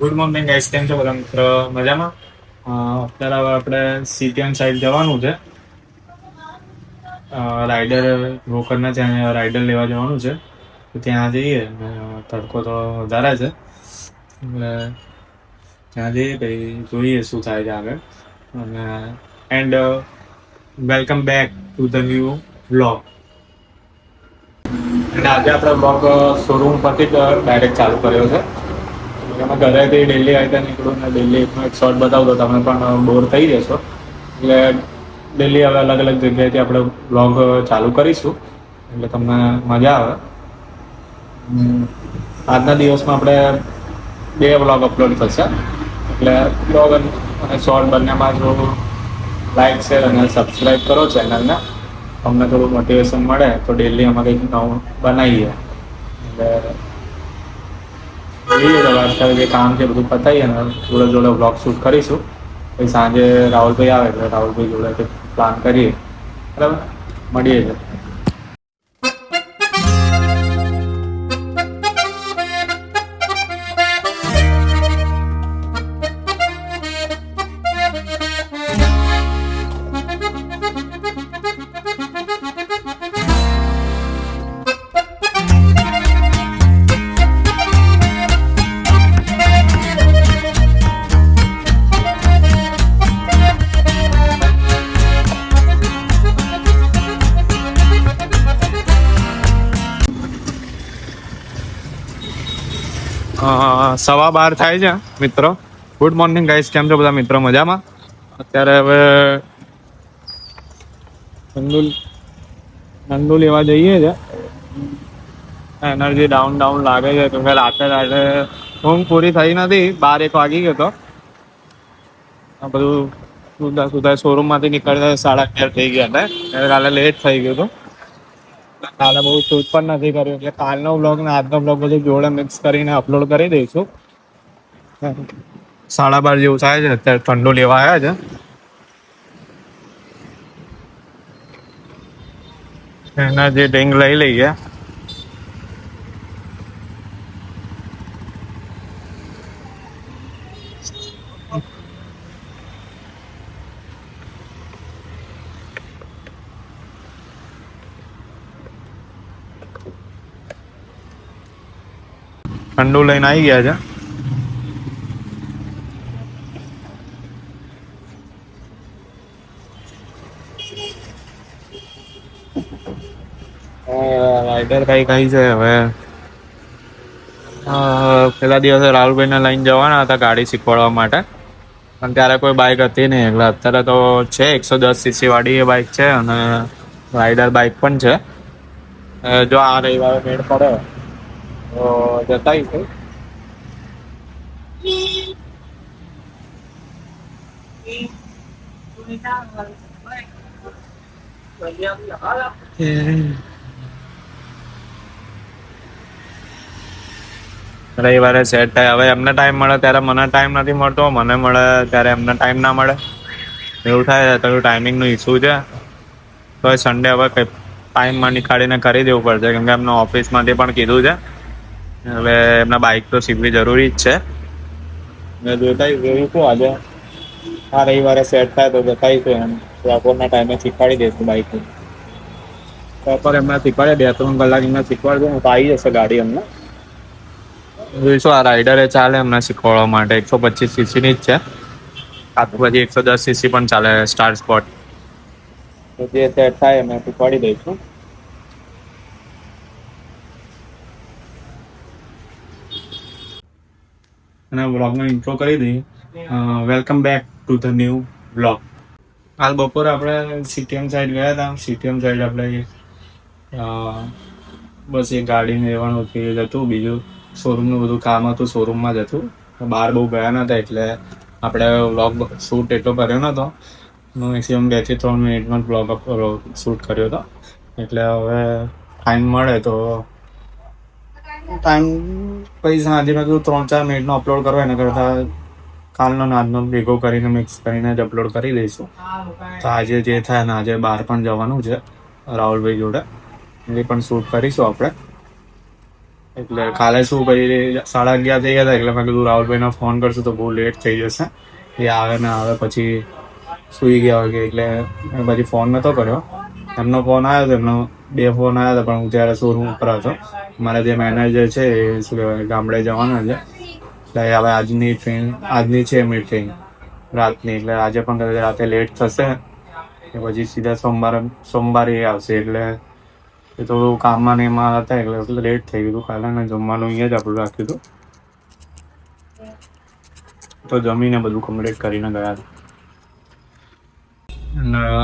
Good morning guys, કેમ છો બધા મિત્ર? મજામાં. અત્યારે હવે આપણે સીટીએમ સાઈડ જવાનું છે. રાઈડર રોકડના ત્યાં રાઈડર લેવા જવાનું છે, તો ત્યાં જઈએ. તડકો તો વધારે છે એટલે ત્યાં જઈએ, પછી જોઈએ શું થાય છે આગળ. અને and welcome back to the new vlog. અને આજે આપણે વ્લોગ શોરૂમ પરથી ડાયરેક્ટ ચાલુ કર્યો છે. એમાં ઘરેથી ડેલી આવી નીકળું ને ડેલી એક શોર્ટ બતાવતો, તમે પણ બોર થઈ જશો. એટલે ડેલી હવે અલગ અલગ જગ્યાએથી આપણે વ્લોગ ચાલુ કરીશું, એટલે તમને મજા આવે. આજના દિવસમાં આપણે 2 વ્લોગ અપલોડ થશે, એટલે વ્લોગ અને શોર્ટ બંનેમાં જો લાઈક, શેર અને સબસ્ક્રાઈબ કરો ચેનલને, અમને થોડું મોટિવેશન મળે તો ડેલી અમે કંઈક નવું બનાવીએ. એટલે અત્યારે જે કામ છે બધું પતાવીએ અને જોડે વ્લોગ શૂટ કરીશું. પછી સાંજે રાહુલભાઈ આવે એટલે રાહુલભાઈ જોડે પ્લાન કરીએ. બરાબર, મળીએ છે. સવા 12 થાય છે મિત્રો. ગુડ મોર્નિંગ ગાઈસ, કેમ છો બધા મિત્રો? મજામાં. અત્યારે હવે નંદુ લેવા જઈએ છે. એનર્જી ડાઉન લાગે છે, કેમ કે રાતે ઊંઘ પૂરી થઈ નથી. 12-1 વાગી ગયો હતો. આ બધું સુધા શોરૂમ માંથી નીકળતા 11:30 થઈ ગયા હતા. કાલે લેટ થઈ ગયું હતું. કાલે બહુ શૂટ પણ નથી કર્યું, એટલે કાલનો વ્લોગ ને આજનો વ્લોગ બધું જોડે મિક્સ કરીને અપલોડ કરી દઈશું. 12:30 જેવું થાય છે. અત્યારે ઠંડુ લેવા આવ્યા છે. એના જે ડ્રિંક લઈ લઈએ. ઠંડુ લઈને આવી ગયા છે. રાઈડર કઈ છે હવે. પેલા દિવસે રાહુલભાઈને લઈને જવાના હતા ગાડી શીખવાડવા માટે, પણ ત્યારે કોઈ બાઇક હતી નહીં. એટલે અત્યારે તો છે 110cc વાળી એ બાઇક છે, અને રાઈડર બાઇક પણ છે. જો આ રવિવારે મેળ પડે તો જતા આવીશું. રવિવારે સેટ થાય. હવે એમને ટાઈમ મળે ત્યારે મને ટાઈમ નથી મળતો, મને મળે ત્યારે એમને ટાઈમ ના મળે. એવું થાય. તો ટાઈમિંગનું ઇસ્યુ છે. તો એ સન્ડે હવે કંઈ ટાઈમમાં નીકાળીને કરી દેવું પડશે, કેમ કે એમને ઓફિસમાંથી પણ કીધું છે. હવે એમના બાઇક તો શીખવી જરૂરી જ છે. મેં જોયું શું આજે આ રવિવારે સેટ થાય તો જતાઈશું. એમ બપોરના ટાઈમે શીખવાડી દઈશું બાઇક. બપોર એમને શીખવાડે 2-3 કલાક એમને શીખવાડજો, તો આવી જશે ગાડી એમને. જોઈશું. આ રાઈડર એ ચાલે એમને શીખવાડવા માટે. 125cc ની જ છે. આ તો પછી 110cc પણ ચાલે, સ્ટાર સ્પોટ. તો જે સેટ થાય એમને શીખવાડી દઈશું. અને વ્લોગનો ઇન્ટ્રો કરી દઈએ. Welcome back to the new vlog. કાલ બપોરે આપણે સીટીએમ સાઈડ ગયા હતા. સીટીએમ સાઈડ આપણે બસ એક ગાડીને લેવાનું હતું. બીજું શોરૂમનું બધું કામ હતું, શોરૂમમાં જ હતું. બહાર બહુ ગયા નતા, એટલે આપણે વ્લોગ શૂટ એટલો કર્યો નતો. મેક્સિમમ 2 થી 3 મિનિટમાં વ્લોગ શૂટ કર્યો હતો. એટલે હવે ટાઈમ મળે તો પછી સાંજે મેં કીધું 3-4 મિનિટનો અપલોડ કરો, એના કરતાં કાલનો આજનો ભેગો કરીને મિક્સ કરીને જ અપલોડ કરી દઈશું. તો આજે જે થાય ને, આજે બહાર પણ જવાનું છે રાહુલભાઈ જોડે, એ પણ શૂટ કરીશું આપણે. એટલે કાલે શું પછી 11:30 થઈ ગયા હતા એટલે મેં કીધું રાહુલભાઈને ફોન કરશું તો બહુ લેટ થઈ જશે, એ આવે ને આવે પછી સુઈ ગયા હોય એટલે મેં પછી ફોન નતો કર્યો. એમનો ફોન આવ્યો હતો, એમનો 2 ફોન આવ્યા હતા પણ હું ત્યારે શોરૂમ ઉપર હતો. મારા જે મેનેજર છે એ શું કહેવાય ગામડે જવાના છે એટલે હવે આજની છે એમની ટ્રેન રાતની, એટલે આજે પણ કદાચ રાતે લેટ થશે કે પછી સીધા સોમવારે આવશે. એટલે એ થોડું કામમાં ને એમાં હતા એટલે લેટ થઈ ગયું. કાલે ને જમવાનું અહીંયા જ આપણું રાખ્યું હતું તો જમીને બધું કમ્પ્લીટ કરીને ગયા હતા.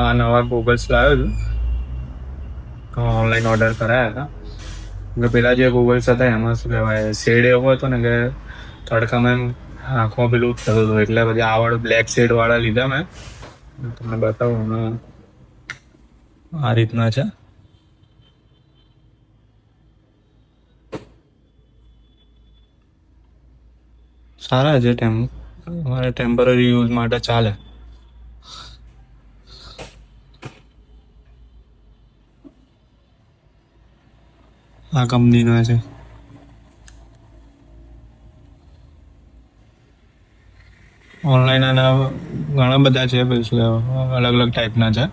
આ નવા ગોગલ્સ લાવ્યો છું, ઓનલાઈન ઓર્ડર કરાયા હતા. પેલા જે ગોગલ્સ હતા એમાં શું કહેવાય શેડ એવો હતો ને કે તડકામાં આંખમાં પેલું થતું હતું, એટલે પછી આ વાળું બ્લેક શેડ વાળા લીધા મેં. તમને બતાવું આ રીતના છે. સારા છે, અમારે ટેમ્પરરી યુઝ માટે ચાલે. આ કંપનીના છે. ઓનલાઈન આના ઘણા બધા છે, અલગ અલગ ટાઈપના છે,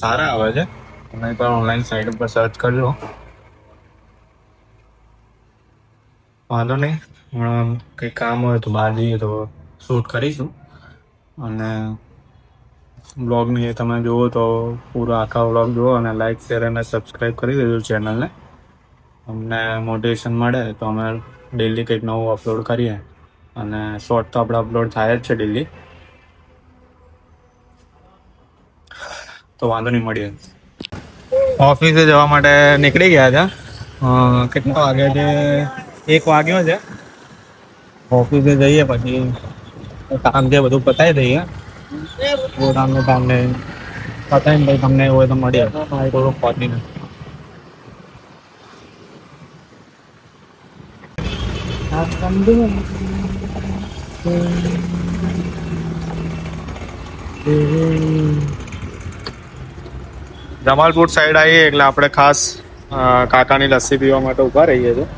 સારા આવે છે. તમે એકવાર ઓનલાઈન સાઇટ ઉપર સર્ચ કરજો. વાંધો નહીં, હમણાં કંઈ કામ હોય તો બહાર જઈએ તો શૂટ કરીશું. અને બ્લોગની તમે જુઓ તો પૂરો આખા બ્લોગ જુઓ અને લાઈક શેર અને સબસ્ક્રાઈબ કરી દેજો ચેનલને. અમને મોટિવેશન મળે તો અમે ડેલી કંઈક નવું અપલોડ કરીએ. અને શોર્ટ તો આપણે અપલોડ થાય જ છે ડેલી, તો વાંધો નહીં, મળીએ. ઓફિસે જવા માટે નીકળી ગયા હતા. કેટલા વાગ્યા છે? 1 વાગ્યો છે. ઓફિસે જઈએ પછી કામ છે બધું પતાવી દઈએ. ગોડાઉનનું કામ ને પતાવીને ભાઈ તમને એવું હોય તો મળીએ થોડુંક પહોંચીને. જમાલપુર સાઈડ આવીએ એટલે આપણે ખાસ કાકાની લસ્સી પીવા માટે ઊભા રહીએ છીએ.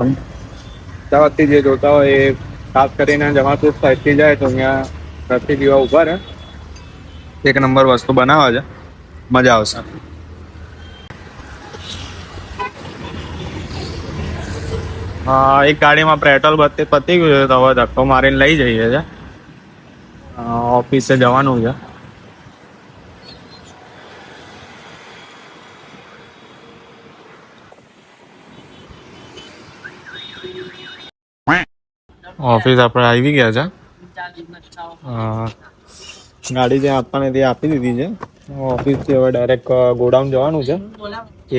અમદાવાદથી જે જોતા હોય એ ખાસ કરીને જમાલપુર સાઈડથી જાય તો અહીંયા લસ્સી પીવા ઊભા રહે. 1 નંબર વસ્તુ બનાવે છે, મજા આવશે. એક ગાડીમાં પેટ્રોલ પતી ગયું છે તો હવે ધક્કો મારીને લઈ જઈએ છે. ઓફિસે જવાનું છે. ઓફિસ આપણે આવી ગયા છે. ગાડી જે આપવાની તે આપી દીધી છે. ઓફિસથી હવે ડાયરેક્ટ ગોડાઉન જવાનું છે.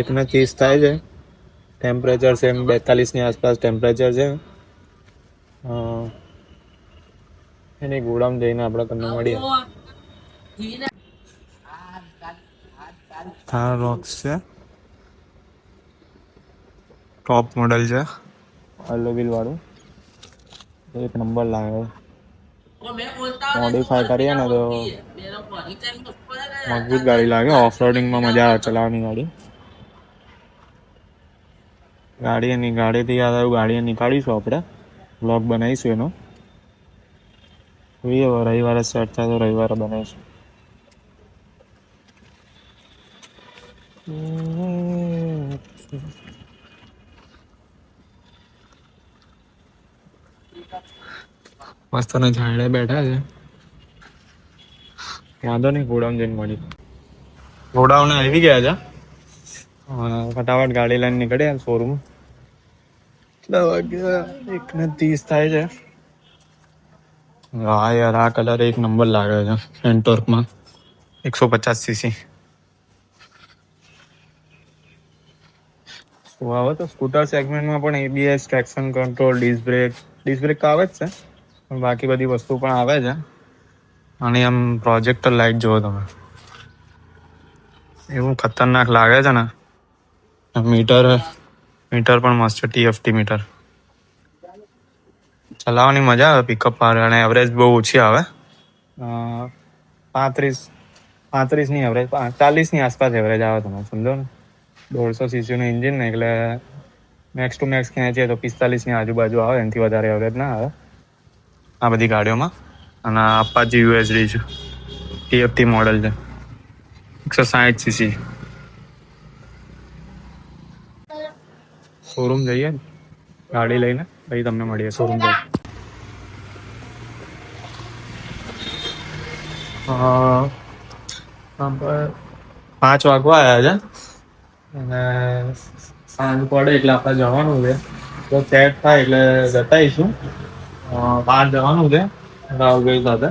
1:30 થાય છે. ટેમ્પરેચર છે 42ની આસપાસ ટેમ્પરેચર છે. એની ગોડાઉન જઈને આપણે તમને મળીએ. થાર રોક્સ છે, ટોપ મોડલ છે, અલોવિલ વાળું. 1 નંબર લાગે. મોડિફાઈ કરીએ ને તો મજબૂત ગાડી લાગે. ઓફ રોડિંગમાં મજા આવે ચલાવવાની ગાડી. ગાડીથી યાદ આવ્યું, ગાડી નીકાળીશું આપણે, બ્લોગ બનાવીશું એનો. જોઈએ રવિવારે સેટ થાય તો રવિવારે બનાવીશું. મસ્ત ને ઝાડે બેઠા છે. વાંધો નહીં, ગોડાઉન જઈને મળી. ગોડાઉન આવી ગયા છે. ફટાફટ ગાડી લઈને નીકળ્યા શોરૂમ. કેટલા વાગ્યા? 1:30 થાય છે. હા યાર, આ કલર 1 નંબર લાગે છે. એન્ટોર્કમાં 150cc. હવે તો સ્કૂટર સેગમેન્ટમાં પણ ABS, traction control, disc brake તો આવે જ છે, પણ બાકી બધી વસ્તુ પણ આવે છે. અને આમ પ્રોજેક્ટર લાઇટ જુઓ તમે, એવું ખતરનાક લાગે છે ને. મીટર પણ મસ્ત છે, TFT મીટર. ચલાવવાની મજા આવે, પિકઅપ પાવર અને એવરેજ બહુ ઓછી આવે. 35 35ની એવરેજ, 40ની આસપાસ એવરેજ આવે તમે સમજો ને. 150 સીસીનું એન્જિન ને એટલે મેક્સ ટુ મેક્સ ખેંચીએ તો 45ની આજુબાજુ આવે, એનાથી વધારે એવરેજ ના આવે આ બધી ગાડીઓમાં. અને અપાચી યુએસડી છે, TFT મોડલ છે, 160 સીસી. શોરૂમ જઈએ ને ગાડી લઈને, પછી તમને મળીએ શોરૂમ જઈએ. 5 વાગવા આવ્યા છે અને સાંજ પડે એટલે આપણે જવાનું છે. તો સેટ થાય એટલે જતા આવીશું. બહાર જવાનું છે રાહુલભાઈ સાથે.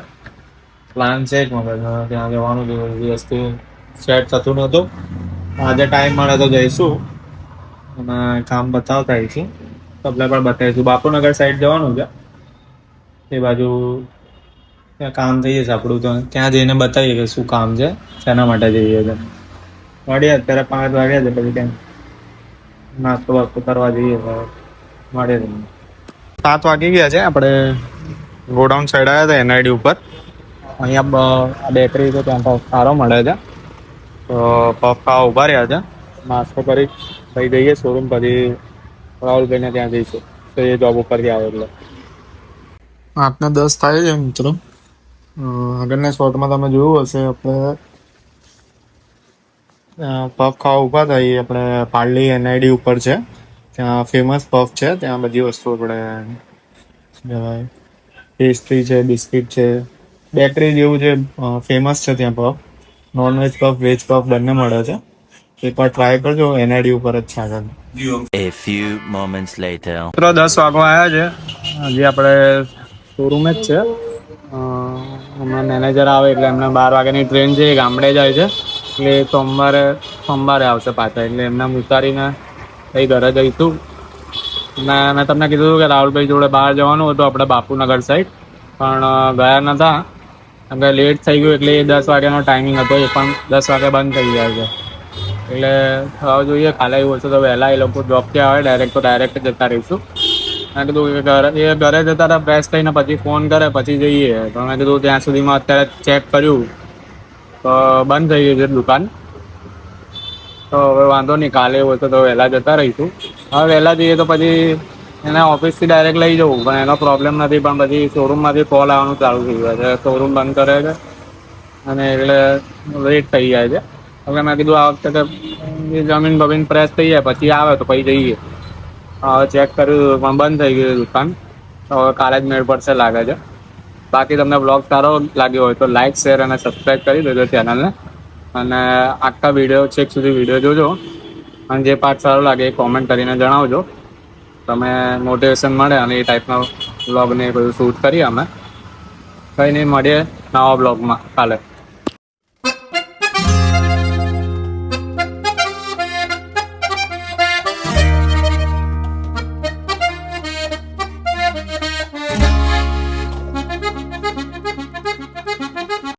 પ્લાન છે જ મગજમાં, ત્યાં જવાનું છે. બધી વસ્તુ સેટ થતું નહોતું. આજે ટાઈમ મળે તો જઈશું અને કામ બતાવતા આવીશું. તમને પણ બતાવીશું. બાપુનગર સાઈડ જવાનું છે, એ બાજુ ત્યાં કામ થઈ જશે આપણું. તો ત્યાં જઈને બતાવીએ કે શું કામ છે, શેના માટે જઈએ છે. મળીએ અત્યારે 5 વાગ્યા છે, પછી ત્યાં નાસ્તો વાસ્તો કરવા જઈએ મળે. 7 વાગી ગયા છે. આપણે ગોડાઉન સાઈડ આવ્યા હતા NID ઉપર. અહીંયા બેકરી તો ત્યાં સારો મળે છે, તો પફ ખાવા ઉભા રહ્યા છે. નાસ્તો કરી પછી જઈએ શોરૂમ, પછી રાહુલભાઈને ત્યાં જઈશું. તો એ જોબ ઉપરથી આવે એટલે 8:10 થાય છે મિત્રો. આગળના શોર્ટમાં તમે જોયું હશે, આપણે પફ ખાવા ઉભા હતા. એ આપણે પાર્લી NID ઉપર છે, ત્યાં ફેમસ પફ છે. ત્યાં બધી વસ્તુ આપણે પેસ્ટ્રી છે, બિસ્કિટ છે, બેકરી જેવું છે, ફેમસ છે ત્યાં puff. Nonveg puff, veg puff બંને મળે છે. એકવાર ટ્રાય કરજો, NID ઉપર જ છે આગળ. A few moments later. મિત્રો 10 વાગવા આવ્યા છે. હજી આપણે શોરૂમ જ છે. હમણાં મેનેજર આવે એટલે એમને 12 વાગ્યાની ટ્રેન છે, ગામડે જાય છે. એટલે સોમવારે આવશે પાછા. એટલે એમને ઉતારીને કઈ ઘરે જઈશું. મેં તમને કીધું કે રાહુલભાઈ જોડે બહાર જવાનું હતું આપણે બાપુનગર સાઈડ, પણ ગયા નતા. કેમ કે લેટ થઈ ગયું એટલે 10 વાગ્યાનો ટાઈમિંગ હતો, એ પણ 10 વાગે બંધ થઈ જાય છે. એટલે હવે જોઈએ, કાલે એવું હશે તો વહેલા એ લોકો જોબથી આવે ડાયરેક્ટ, તો ડાયરેક્ટ જતા રહીશું. મેં કીધું કે ઘરે જતા હતા ફ્રેશ થઈને, પછી ફોન કરે પછી જઈએ. તો મેં કીધું ત્યાં સુધીમાં અત્યારે ચેક કર્યું તો બંધ થઈ ગઈ છે દુકાન. તો હવે વાંધો નહીં, કાલે એવું હશે તો વહેલા જતા રહીશું. હવે વહેલા જઈએ તો પછી એને ઓફિસથી ડાયરેક્ટ લઈ જવું, પણ એનો પ્રોબ્લેમ નથી. પણ પછી શોરૂમમાંથી કોલ આવવાનું ચાલુ થઈ ગયું છે, શોરૂમ બંધ કરે છે અને એટલે લેટ થઈ જાય છે. એટલે મેં કીધું આ વખતે જમીન બમીન ફ્રેશ થઈ જાય પછી આવે તો પછી જઈએ. હવે ચેક કર્યું પણ બંધ થઈ ગયું દુકાન. તો હવે કાલે જ મેળ પડશે લાગે છે. બાકી તમને બ્લોગ સારો લાગ્યો હોય તો લાઈક, શેર અને સબસ્ક્રાઈબ કરી દેજો ચેનલને. અને આખા વિડીયો છેક સુધી વિડીયો જોજો, અને જે પાર્ટ સારો લાગે એ કોમેન્ટ કરીને જણાવજો. તમે મોટિવેશન મળે અને એ ટાઈપનો બ્લોગને બધું શૂટ કરીએ અમે. કંઈ નહીં, મળીએ નવા બ્લોગમાં કાલે.